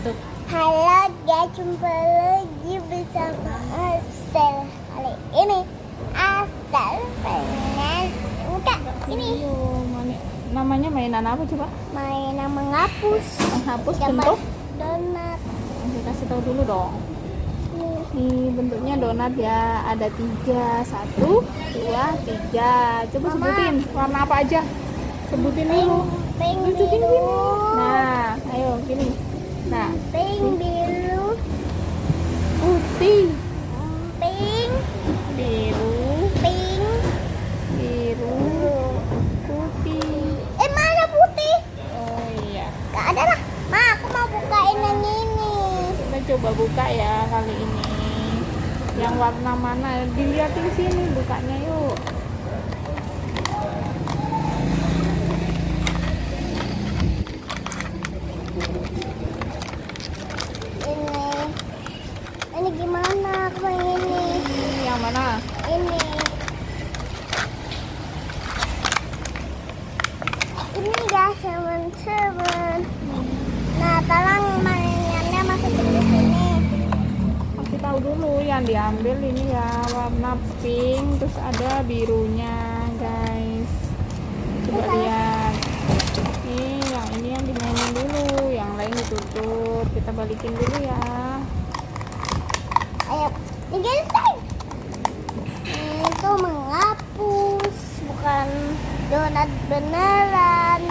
tutup. Halo guys, jumpa lagi bersama Asel. Kali ini Asel pengen buka ini Namanya mainan apa coba? mainan menghapus Menghapus gambar bentuk. donat. Oke, kasih tahu dulu dong. Nih bentuknya donat ya, ada 3, 1, 2, 3. Coba Mama. sebutin warna apa aja. Sebutin dulu. Pink Tunjukin biru, gini. Nah, ayo gini. Nah, pink biru, putih, pink, biru, pink, biru, putih. mana putih? Oh iya. Gak ada lah. Ma, aku mau bukain yang ini. Kita coba buka ya kali ini. Yang warna mana? Dilihatin sini bukanya yuk. Ini gimana? Aku mau ini. Yang mana? Ini. Ini guys, teman-teman. Nah, tolong mainannya masukin di sini. Kasih tahu dulu yang diambil ini ya warna pink, terus ada birunya guys. Coba lihat. Nih yang ini yang dimainin dulu, yang lain ditutup. Kita balikin dulu ya. Ayo, digeser. Itu menghapus, bukan donat beneran.